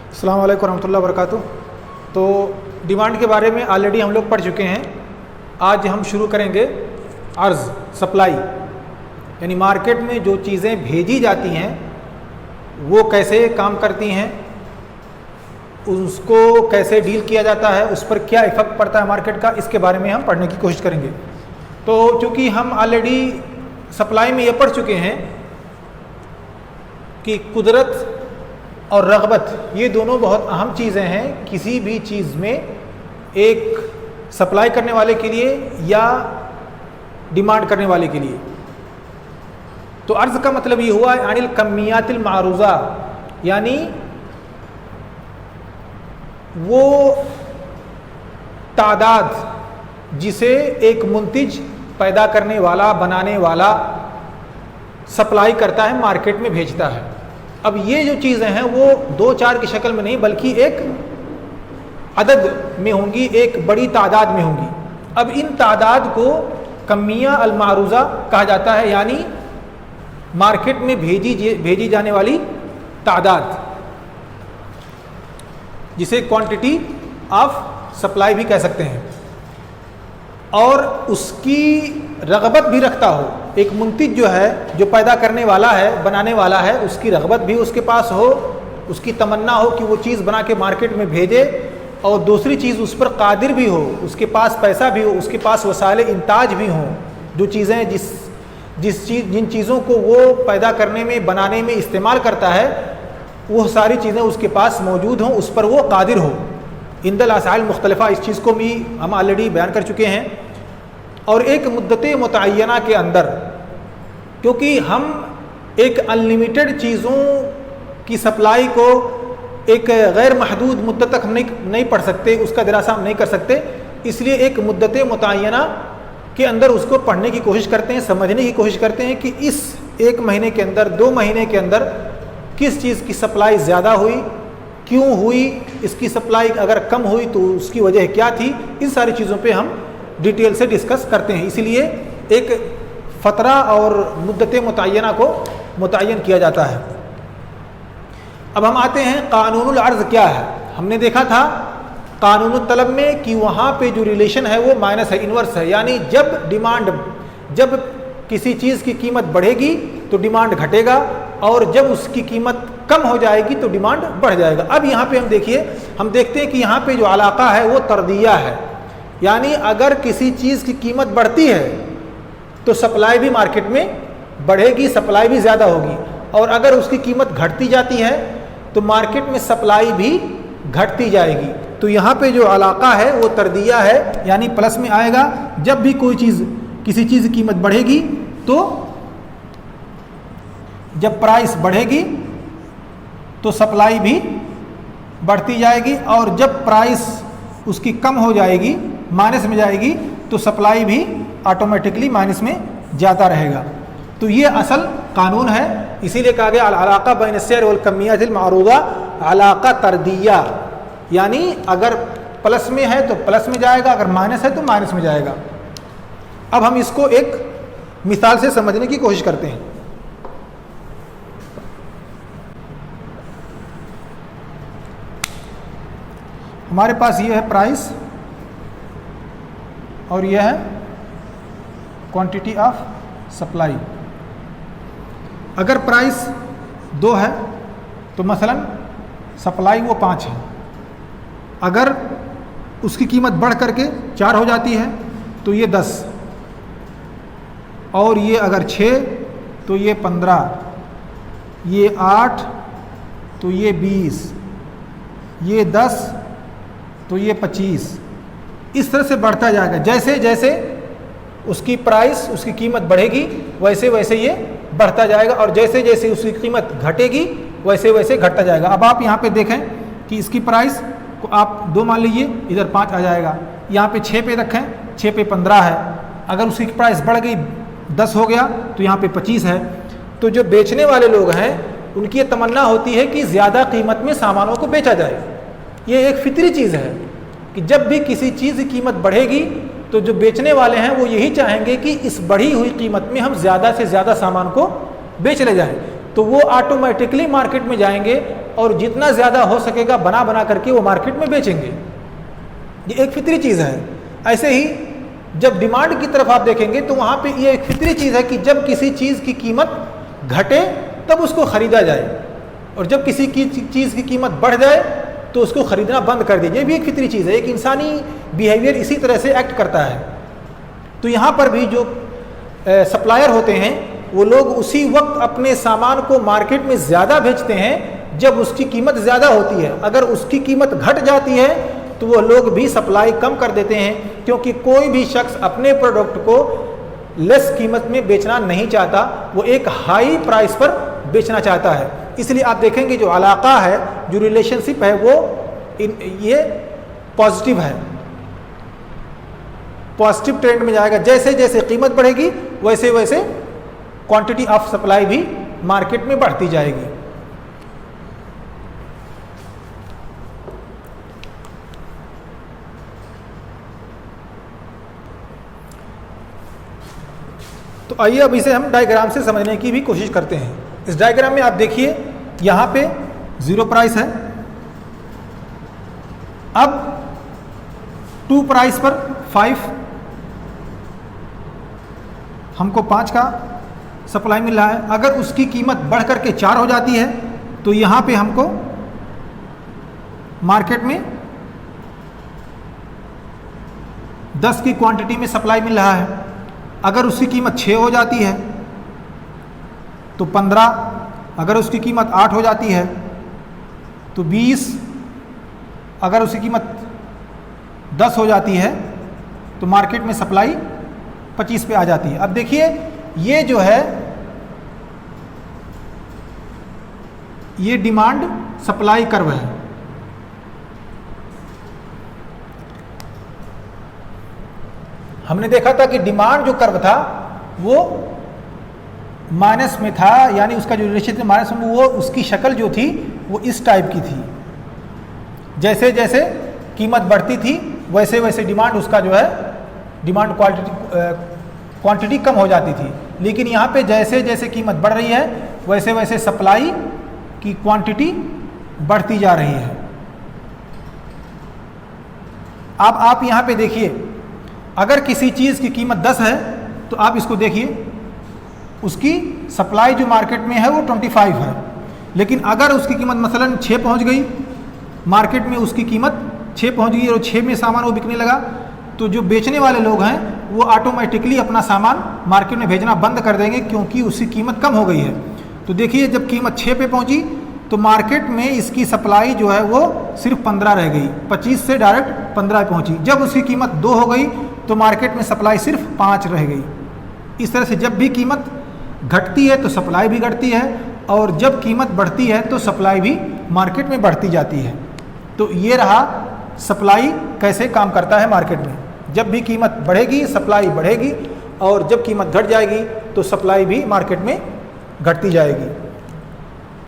अस्सलाम वालेकुम रहमतुल्लाहि व बरकातुहू। तो डिमांड के बारे में ऑलरेडी हम लोग पढ़ चुके हैं। आज हम शुरू करेंगे अर्ज़, सप्लाई, यानी मार्केट में जो चीज़ें भेजी जाती हैं वो कैसे काम करती हैं, उसको कैसे डील किया जाता है, उस पर क्या इफ़ेक्ट पड़ता है मार्केट का, इसके बारे में हम पढ़ने की कोशिश करेंगे। तो चूँकि हम ऑलरेडी सप्लाई में ये पढ़ चुके हैं कि कुदरत और रग़बत ये दोनों बहुत अहम चीज़ें हैं किसी भी चीज़ में, एक सप्लाई करने वाले के लिए या डिमांड करने वाले के लिए। तो अर्ज़ का मतलब ये हुआ अनिल कम्मियातिल मारूज़ा, यानी वो तादाद जिसे एक मुंतिज पैदा करने वाला, बनाने वाला सप्लाई करता है, मार्केट में भेजता है। अब ये जो चीज़ें हैं वो 2-4 की शक्ल में नहीं बल्कि एक अदद में होंगी, एक बड़ी तादाद में होंगी। अब इन तादाद को कम्मिया अल मारूज़ा कहा जाता है, यानी मार्केट में भेजी जाने वाली तादाद, जिसे क्वांटिटी ऑफ सप्लाई भी कह सकते हैं। और उसकी रग़बत भी रखता हो, एक मुंतिज जो है, जो पैदा करने वाला है, बनाने वाला है, उसकी रग़बत भी उसके पास हो, उसकी तमन्ना हो कि वो चीज़ बना के मार्केट में भेजे, और दूसरी चीज़ उस पर कादिर भी हो, उसके पास पैसा भी हो, उसके पास वसाइल इंताज भी हों, जो चीज़ें जिन चीज़ों को वो पैदा करने में, बनाने में इस्तेमाल करता है, वो सारी चीज़ें उसके पास मौजूद हों, उस पर वो कादिर हो। इंदल असाइल मुख्तलिफ़ा, इस चीज़ को भी हम ऑलरेडी बयान कर चुके हैं। और एक मुद्दत मुतय्यना के अंदर, क्योंकि हम एक अनलिमिटेड चीज़ों की सप्लाई को एक गैर महदूद मुद्दत तक नहीं पढ़ सकते, उसका दिरासा हम नहीं कर सकते, इसलिए एक मुद्दत मुतय्यना के अंदर उसको पढ़ने की कोशिश करते हैं, समझने की कोशिश करते हैं कि इस 1 महीने के अंदर, 2 महीने के अंदर किस चीज़ की सप्लाई ज़्यादा हुई, क्यों हुई, इसकी सप्लाई अगर कम हुई तो उसकी वजह क्या थी। इन सारी चीज़ों पे हम डिटेल से डिस्कस करते हैं, इसीलिए एक फ़तरा और मुद्दत मुतय्यना को मुतय्यन किया जाता है। अब हम आते हैं कानूनुल अर्ज़ क्या है। हमने देखा था कानूनुल तलब में कि वहाँ पे जो रिलेशन है वो माइनस है, इन्वर्स है, यानी जब किसी चीज़ की कीमत बढ़ेगी तो डिमांड घटेगा, और जब उसकी कीमत कम हो जाएगी तो डिमांड बढ़ जाएगा। अब यहाँ पे हम देखते हैं कि यहाँ पे जो अलाक़ा है वो तरदिया है, यानी अगर किसी चीज़ की कीमत बढ़ती है तो सप्लाई भी मार्केट में बढ़ेगी, सप्लाई भी ज़्यादा होगी, और अगर उसकी कीमत घटती जाती है तो मार्केट में सप्लाई भी घटती जाएगी। तो यहाँ पे जो अलाक़ा है वो तरदिया है, यानी प्लस में आएगा। जब भी किसी चीज़ की कीमत बढ़ेगी तो जब प्राइस बढ़ेगी तो सप्लाई भी बढ़ती जाएगी, और जब प्राइस उसकी कम हो जाएगी, माइनस में जाएगी, तो सप्लाई भी ऑटोमेटिकली माइनस में जाता रहेगा। तो ये असल कानून है, इसीलिए कहा गया अलाक़ा बैन अस्सैर वल कम्मियातिल मारूज़ा अलाक़ा तरदिया, यानी अगर प्लस में है तो प्लस में जाएगा, अगर माइनस है तो माइनस में जाएगा। अब हम इसको एक मिसाल से समझने की कोशिश करते हैं। हमारे पास ये है प्राइस और यह है क्वांटिटी ऑफ सप्लाई। अगर प्राइस 2 है तो मसलन सप्लाई वो 5 है। अगर उसकी कीमत बढ़ करके 4 हो जाती है तो ये 10, और ये अगर 6 तो ये 15, ये 8 तो ये 20, ये 10 तो ये 25, इस तरह से बढ़ता जाएगा। जैसे जैसे उसकी प्राइस, उसकी कीमत बढ़ेगी वैसे वैसे ये बढ़ता जाएगा, और जैसे जैसे उसकी कीमत घटेगी वैसे वैसे घटता जाएगा। अब आप यहाँ पे देखें कि इसकी प्राइस को आप 2 मान लीजिए, इधर 5 आ जाएगा, यहाँ पे 6 पे रखें, 6 पे 15 है। अगर उसकी प्राइस बढ़ गई 10 हो गया तो यहाँ पे 25 है। तो जो बेचने वाले लोग हैं उनकी ये तमन्ना होती है कि ज़्यादा कीमत में सामानों को बेचा जाए। ये एक फितरी चीज़ है कि जब भी किसी चीज़ की कीमत बढ़ेगी तो जो बेचने वाले हैं वो यही चाहेंगे कि इस बढ़ी हुई कीमत में हम ज़्यादा से ज़्यादा सामान को बेच ले जाएं, तो वो ऑटोमेटिकली मार्केट में जाएंगे और जितना ज़्यादा हो सकेगा बना बना करके वो मार्केट में बेचेंगे। ये एक फितरी चीज़ है। ऐसे ही जब डिमांड की तरफ आप देखेंगे तो वहाँ पे ये एक फितरी चीज़ है कि जब किसी चीज़ की कीमत घटे तब उसको ख़रीदा जाए, और जब किसी की चीज़ की कीमत बढ़ जाए तो उसको ख़रीदना बंद कर दीजिए। ये भी एक फितरी चीज़ है, एक इंसानी बिहेवियर इसी तरह से एक्ट करता है। तो यहाँ पर भी जो सप्लायर होते हैं वो लोग उसी वक्त अपने सामान को मार्केट में ज़्यादा बेचते हैं जब उसकी कीमत ज़्यादा होती है। अगर उसकी कीमत घट जाती है तो वो लोग भी सप्लाई कम कर देते हैं, क्योंकि कोई भी शख्स अपने प्रोडक्ट को लेस कीमत में बेचना नहीं चाहता, वो एक हाई प्राइस पर बेचना चाहता है। इसलिए आप देखेंगे जो अलाका है, जो रिलेशनशिप है, वो ये पॉजिटिव है, पॉजिटिव ट्रेंड में जाएगा। जैसे जैसे कीमत बढ़ेगी वैसे वैसे क्वांटिटी ऑफ सप्लाई भी मार्केट में बढ़ती जाएगी। तो आइए अब इसे हम डायग्राम से समझने की भी कोशिश करते हैं। इस डायग्राम में आप देखिए यहाँ पे 0 प्राइस है। अब 2 प्राइस पर 5, हमको 5 का सप्लाई मिल रहा है। अगर उसकी कीमत बढ़ करके 4 हो जाती है तो यहाँ पे हमको मार्केट में 10 की क्वांटिटी में सप्लाई मिल रहा है। अगर उसकी कीमत 6 हो जाती है तो 15, अगर उसकी कीमत 8 हो जाती है तो 20, अगर उसकी कीमत 10 हो जाती है तो मार्केट में सप्लाई 25 पे आ जाती है। अब देखिए ये जो है ये डिमांड सप्लाई कर्व है। हमने देखा था कि डिमांड जो कर्व था वो माइनस में था, यानी उसका जो रिलेशन माइनस में, वो उसकी शक्ल जो थी वो इस टाइप की थी। जैसे जैसे कीमत बढ़ती थी वैसे वैसे डिमांड उसका जो है डिमांड क्वांटिटी कम हो जाती थी। लेकिन यहाँ पे जैसे जैसे कीमत बढ़ रही है वैसे वैसे सप्लाई की क्वांटिटी बढ़ती जा रही है। अब आप यहाँ पे देखिए, अगर किसी चीज़ की कीमत 10 है तो आप इसको देखिए, उसकी सप्लाई जो मार्केट में है वो 25 है। लेकिन अगर उसकी कीमत मसलन 6 पहुँच गई, मार्केट में उसकी कीमत 6 पहुँच गई और 6 में सामान वो बिकने लगा, तो जो बेचने वाले लोग हैं वो ऑटोमेटिकली अपना सामान मार्केट में भेजना बंद कर देंगे, क्योंकि उसकी कीमत कम हो गई है। तो देखिए जब कीमत 6 पे पहुंची तो मार्केट में इसकी सप्लाई जो है वो सिर्फ 15 रह गई, 25 से डायरेक्ट 15 पे पहुंची। जब उसकी कीमत 2 हो गई तो मार्केट में सप्लाई सिर्फ 5 रह गई। इस तरह से जब भी कीमत घटती है तो सप्लाई भी घटती है, और जब कीमत बढ़ती है तो सप्लाई भी मार्केट में बढ़ती जाती है। तो ये रहा सप्लाई कैसे काम करता है मार्केट में। जब भी कीमत बढ़ेगी सप्लाई बढ़ेगी, और जब कीमत घट जाएगी तो सप्लाई भी मार्केट में घटती जाएगी।